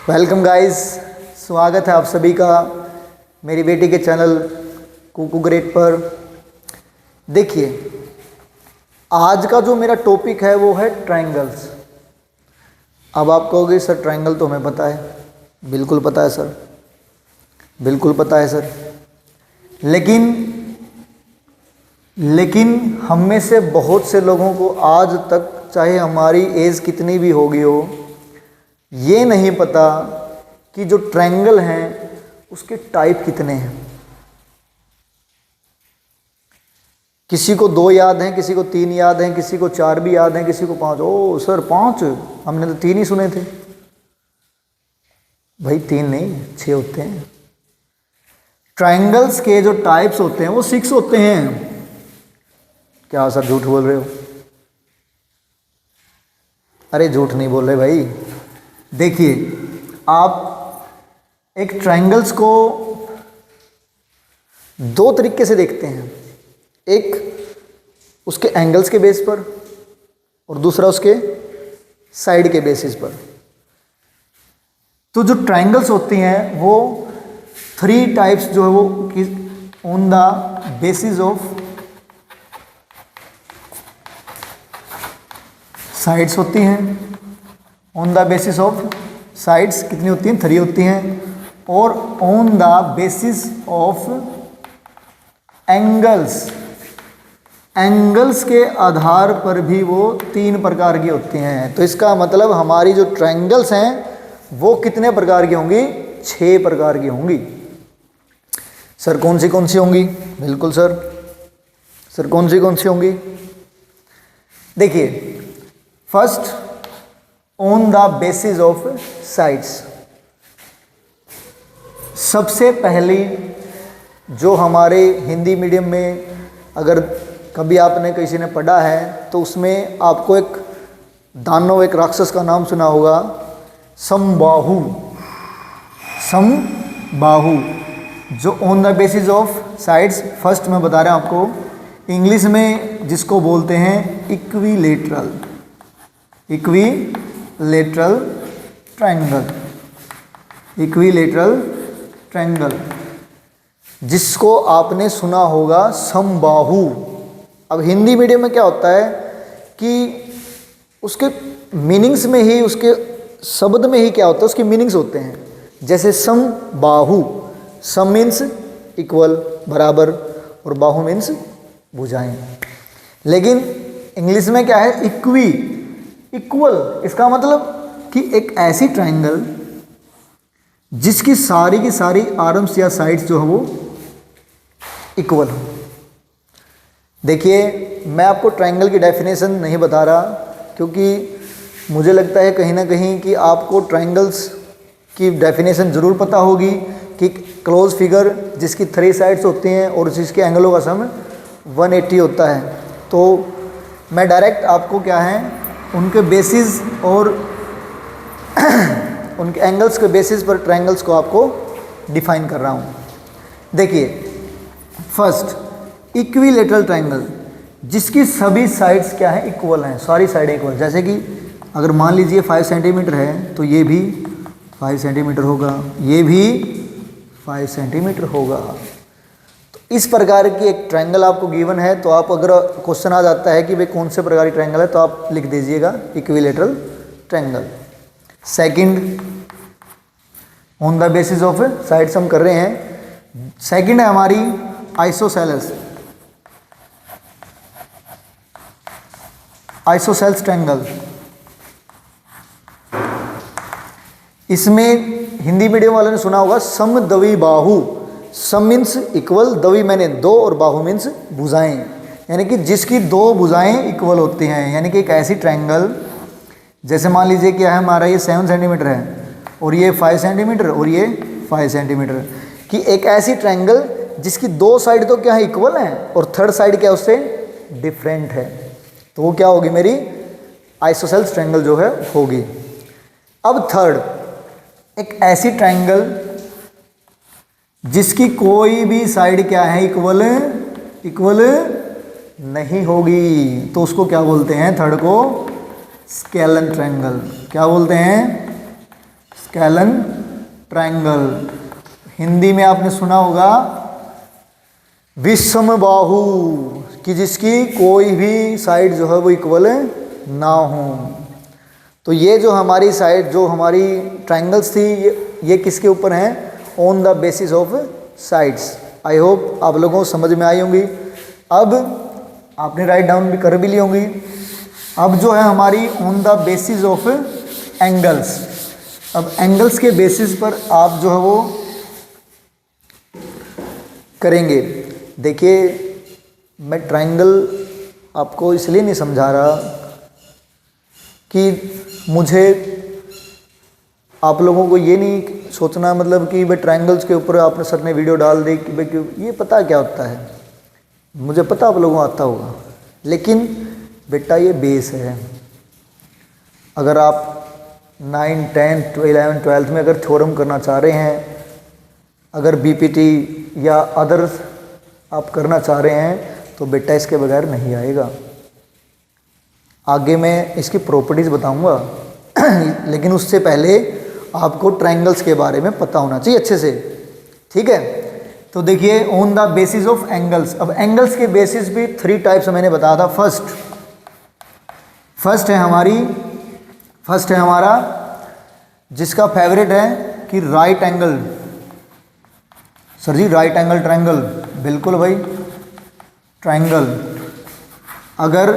Welcome guys, स्वागत है आप सभी का मेरी बेटी के चैनल कुकू ग्रेट पर। देखिए, आज का जो मेरा टॉपिक है वो है ट्रायंगल्स। अब आप कहोगे सर ट्रायंगल तो हमें पता है। बिल्कुल पता है सर, बिल्कुल पता है सर। लेकिन हम में से बहुत से लोगों को आज तक, चाहे हमारी एज कितनी भी होगी हो, ये नहीं पता कि जो ट्रायंगल हैं उसके टाइप कितने हैं। किसी को 2 याद हैं, किसी को 3 याद हैं, किसी को 4 भी याद हैं, किसी को 5। ओ सर 5, हमने तो 3 ही सुने थे। भाई 3 नहीं, 6 होते हैं। ट्रायंगल्स के जो टाइप्स होते हैं वो 6 होते हैं। क्या सर झूठ बोल रहे हो? अरे झूठ नहीं बोल रहे भाई। देखिए, आप एक ट्रायंगल्स को 2 तरीके से देखते हैं। एक उसके एंगल्स के बेस पर और दूसरा उसके साइड के बेसिस पर। तो जो ट्रायंगल्स होती हैं वो 3 टाइप्स जो है वो on the basis of sides होती हैं। On the basis of sides कितनी होती हैं? 3 होती हैं। और on the basis of angles, angles के आधार पर भी वो 3 प्रकार की होती हैं। तो इसका मतलब हमारी जो ट्रायंगल्स हैं वो कितने प्रकार की होंगी? 6 प्रकार की होंगी। सर कौन सी होंगी? बिल्कुल सर कौन सी होंगी? देखिए, first on the basis of sides. सबसे पहली जो हमारे हिंदी मीडियम में अगर कभी आपने किसी ने पढ़ा है तो उसमें आपको एक दानव, एक राक्षस का नाम सुना होगा, समबाहु। समबाहु जो on the basis of sides, first मैं बता रहा हूँ आपको, इंग्लिश में जिसको बोलते हैं इक्विलेटरल ट्रायंगल। इक्विलेटरल ट्रायंगल जिसको आपने सुना होगा समबाहु। अब हिंदी मीडियम में क्या होता है कि उसके मीनिंग्स में ही, उसके शब्द में ही क्या होता है, उसके मीनिंग्स होते हैं। जैसे समबाहु, सम मीन्स इक्वल, बराबर, और बाहु मीन्स भुजाएं। लेकिन इंग्लिश में क्या है? इक्वल। इसका मतलब कि एक ऐसी ट्रायंगल जिसकी सारी की सारी आर्म्स या साइड्स जो है वो इक्वल हो। देखिए, मैं आपको ट्रायंगल की डेफिनेशन नहीं बता रहा क्योंकि मुझे लगता है कहीं ना कहीं कि आपको ट्रायंगल्स की डेफिनेशन ज़रूर पता होगी कि क्लोज फिगर जिसकी 3 साइड्स होती हैं और जिसके एंगलों का सम 180 होता है। तो मैं डायरेक्ट आपको क्या है उनके बेसिस और उनके एंगल्स के बेसिस पर ट्रायंगल्स को आपको डिफाइन कर रहा हूँ। देखिए, फर्स्ट इक्विलेटरल ट्रायंगल जिसकी सभी साइड्स क्या है? इक्वल हैं, सारी साइडें इक्वल। जैसे कि अगर मान लीजिए 5 सेंटीमीटर है तो ये भी 5 सेंटीमीटर होगा, ये भी 5 सेंटीमीटर होगा। तो इस प्रकार की एक ट्रायंगल आपको गिवन है तो आप, अगर क्वेश्चन आ जाता है कि भाई कौन से प्रकार की ट्रायंगल है, तो आप लिख दीजिएगा equilateral triangle. Second, on the basis of sides हम कर रहे हैं। सेकंड है हमारी आइसोसेलेस ट्रायंगल। इसमें हिंदी मीडियम वालों ने सुना होगा समद्विबाहु। सम मीन्स इक्वल, द्वि मैंने 2 और बाहु मीन्स भुजाएं, यानी कि जिसकी 2 भुजाएं इक्वल होती हैं। यानी कि एक ऐसी ट्रायंगल, जैसे मान लीजिए क्या है हमारा, ये 7 सेंटीमीटर है और ये 5 सेंटीमीटर और ये 5 सेंटीमीटर की एक ऐसी ट्रायंगल जिसकी 2 साइड तो क्या है? इक्वल है, और थर्ड साइड क्या उससे डिफरेंट है। तो वो क्या होगी? मेरी आइसोसेलेस ट्रायंगल जो है होगी। अब थर्ड, एक ऐसी ट्रायंगल जिसकी कोई भी साइड क्या है? इक्वल नहीं होगी, तो उसको क्या बोलते हैं? थर्ड को स्केलन ट्रायंगल। क्या बोलते हैं? Scalene triangle. हिंदी में आपने सुना होगा विषमबाहु, कि जिसकी कोई भी साइड जो है वो इक्वल ना हो। तो ये जो हमारी साइड, जो हमारी ट्रायंगल्स थी, ये किसके ऊपर हैं? On the basis of sides. I hope आप लोगों को समझ में आई होंगी। अब आपने राइट डाउन भी कर भी ली होंगी। अब जो है हमारी on the basis of angles. अब एंगल्स के बेसिस पर आप जो है वो करेंगे। देखिए, मैं ट्रायंगल आपको इसलिए नहीं समझा रहा कि मुझे आप लोगों को ये नहीं सोचना मतलब कि भाई ट्रायंगल्स के ऊपर आपने सर ने वीडियो डाल दी कि भाई क्यों, ये पता क्या होता है, मुझे पता आप लोगों को आता होगा, लेकिन बेटा ये बेस है। अगर आप 9, 10, 11, 12 में अगर थ्योरम करना चाह रहे हैं, अगर बीपीटी या अदर्स आप करना चाह रहे हैं, तो बेटा इसके बगैर नहीं आएगा। आगे मैं इसकी प्रॉपर्टीज़ बताऊंगा लेकिन उससे पहले आपको ट्रायंगल्स के बारे में पता होना चाहिए अच्छे से, ठीक है। तो देखिए, on the basis of angles. अब एंगल्स के बेसिस भी 3 टाइप्स मैंने बताया था। फर्स्ट है हमारा जिसका फेवरेट है कि राइट एंगल। सर जी राइट एंगल ट्रायंगल, बिल्कुल भाई, ट्रायंगल। अगर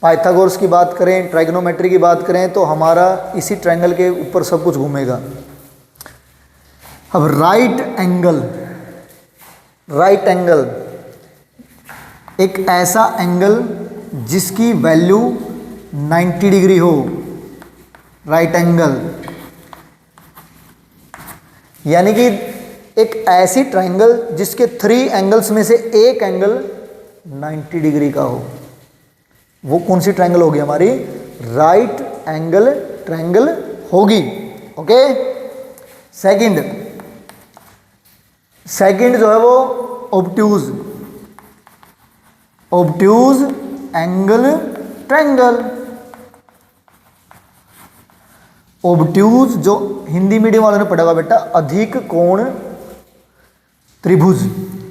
पाइथागोरस की बात करें, ट्राइगोनोमेट्री की बात करें, तो हमारा इसी ट्रायंगल के ऊपर सब कुछ घूमेगा। अब राइट एंगल एक ऐसा एंगल जिसकी वैल्यू 90 डिग्री हो। राइट एंगल यानी कि एक ऐसी ट्रायंगल जिसके 3 एंगल्स में से एक एंगल 90 डिग्री का हो। वो कौन सी ट्रायंगल होगी? हमारी राइट एंगल ट्रायंगल होगी। ओके। सेकंड जो है वो ऑब्ट्यूज एंगल ट्रायंगल। ऑब्ट्यूज जो हिंदी मीडियम वालों ने पढ़ा होगा बेटा, अधिक कोण त्रिभुज,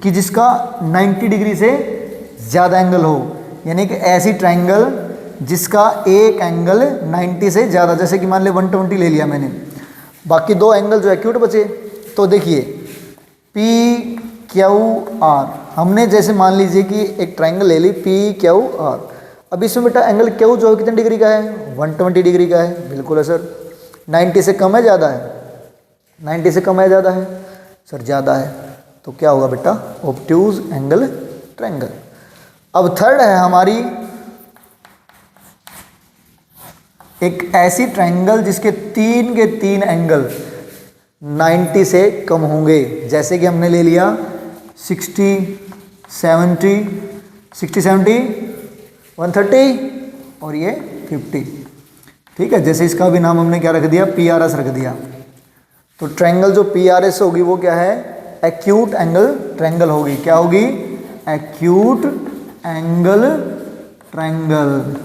कि जिसका 90 डिग्री से ज़्यादा एंगल हो। यानी कि ऐसी ट्रायंगल जिसका एक एंगल 90 से ज़्यादा, जैसे कि मान ले 120 ले लिया मैंने, बाकी 2 एंगल जो एक्यूट बचे। तो देखिए PQR, हमने जैसे मान लीजिए कि एक ट्रायंगल ले ली PQR। अब इसमें बेटा एंगल Q जो है कितने डिग्री का है? 120 डिग्री का है। बिल्कुल है सर। 90 से कम है ज़्यादा है? 90 से कम है ज़्यादा है? सर ज़्यादा है। तो क्या होगा बेटा? Obtuse angle triangle. अब थर्ड है हमारी एक ऐसी ट्रायंगल जिसके 3 के 3 एंगल 90 से कम होंगे। जैसे कि हमने ले लिया 60, 70, 130 और ये 50, ठीक है। जैसे इसका भी नाम हमने क्या रख दिया? PRS रख दिया। तो ट्रायंगल जो PRS होगी वो क्या है? एक्यूट एंगल ट्रायंगल होगी। क्या होगी? एक्यूट एंगल ट्रायंगल,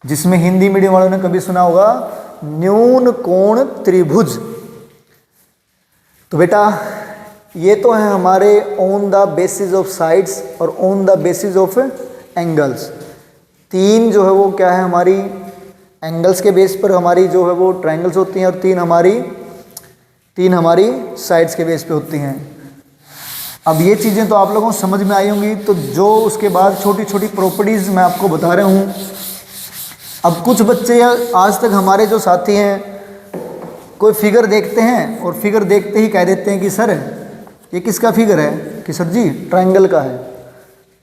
जिसमें हिंदी मीडियम वालों ने कभी सुना होगा न्यून कोण त्रिभुज। तो बेटा ये तो है हमारे on the basis of sides और on the basis of angles. 3 जो है वो क्या है? हमारी एंगल्स के बेस पर हमारी जो है वो ट्रायंगल्स होती हैं, और 3 हमारी साइड्स के बेस पे होती हैं। अब ये चीज़ें तो आप लोगों को समझ में आई होंगी। तो जो उसके बाद छोटी छोटी प्रॉपर्टीज़ मैं आपको बता रहा हूँ। अब कुछ बच्चे आज तक हमारे जो साथी हैं, कोई फिगर देखते हैं और फिगर देखते ही कह देते हैं कि सर ये किसका फिगर है? कि सर जी ट्रायंगल का है,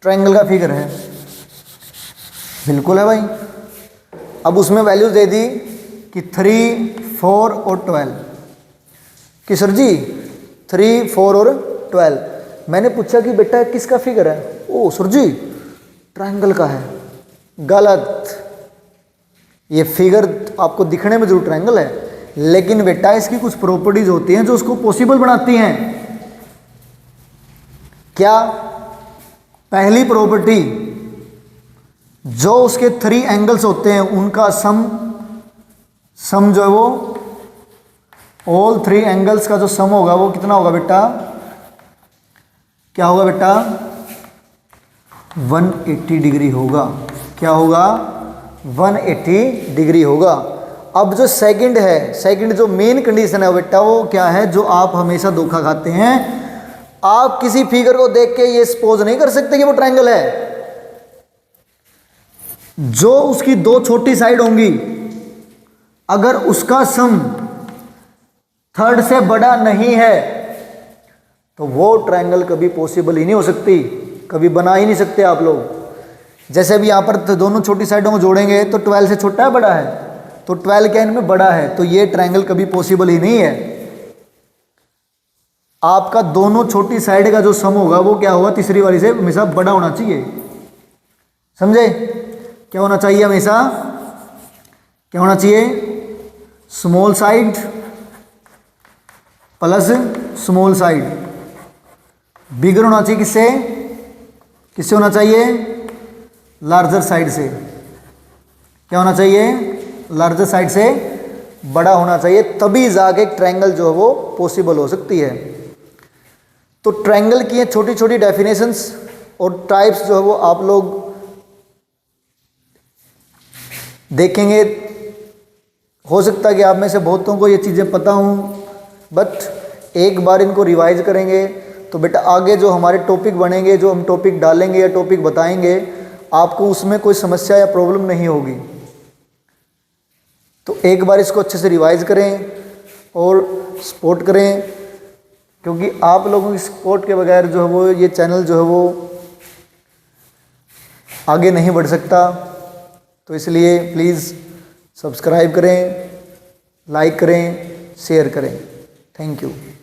ट्रायंगल का फिगर है। बिल्कुल है भाई। अब उसमें वैल्यूज दे दी कि 3, 4 और 12, कि सर जी 3, 4 और 12। मैंने पूछा कि बेटा किसका फिगर है? ओ सर जी ट्रायंगल का है। गलत। ये फिगर आपको दिखने में जरूर ट्रायंगल है, लेकिन बेटा इसकी कुछ प्रॉपर्टीज होती हैं जो उसको पॉसिबल बनाती हैं। क्या? पहली प्रॉपर्टी, जो उसके 3 एंगल्स होते हैं उनका सम सम जो है वो ऑल 3 एंगल्स का जो सम होगा वो कितना होगा बेटा, क्या होगा बेटा, 180 डिग्री होगा। क्या होगा, 180 डिग्री होगा। अब जो सेकंड है, सेकंड जो मेन कंडीशन है बेटा वो क्या है, जो आप हमेशा धोखा खाते हैं। आप किसी फिगर को देख के ये सपोज नहीं कर सकते कि वो ट्रायंगल है। जो उसकी 2 छोटी साइड होंगी, अगर उसका सम 3rd से बड़ा नहीं है तो वो ट्रायंगल कभी पॉसिबल ही नहीं हो सकती, कभी बना ही नहीं सकते आप लोग। जैसे भी यहाँ पर तो दोनों छोटी साइडों को जोड़ेंगे तो 12 से छोटा है बड़ा है, तो 12 क्या इनमें बड़ा है, तो ये ट्रायंगल कभी पॉसिबल ही नहीं है। आपका दोनों छोटी साइड का जो सम होगा वो क्या होगा, तीसरी वाली से हमेशा बड़ा होना चाहिए। समझे, क्या होना चाहिए हमेशा, क्या होना चाहिए, small side plus small side, bigger होना चाहिए किससे, किससे होना चाहिए, लार्जर साइड से। क्या होना चाहिए, लार्जर साइड से बड़ा होना चाहिए, तभी जाके ट्रायंगल जो है वो पॉसिबल हो सकती है। तो ट्रायंगल की ये छोटी छोटी डेफिनेशंस और टाइप्स जो है वो आप लोग देखेंगे। हो सकता है कि आप में से बहुतों को ये चीज़ें पता हों, बट एक बार इनको रिवाइज करेंगे तो बेटा आगे जो हमारे टॉपिक बनेंगे, जो हम टॉपिक डालेंगे या टॉपिक बताएंगे, आपको उसमें कोई समस्या या प्रॉब्लम नहीं होगी। तो एक बार इसको अच्छे से रिवाइज करें और सपोर्ट करें, क्योंकि आप लोगों की सपोर्ट के बगैर जो है वो ये चैनल जो है वो आगे नहीं बढ़ सकता। तो इसलिए प्लीज़ सब्सक्राइब करें, लाइक करें, शेयर करें। Thank you.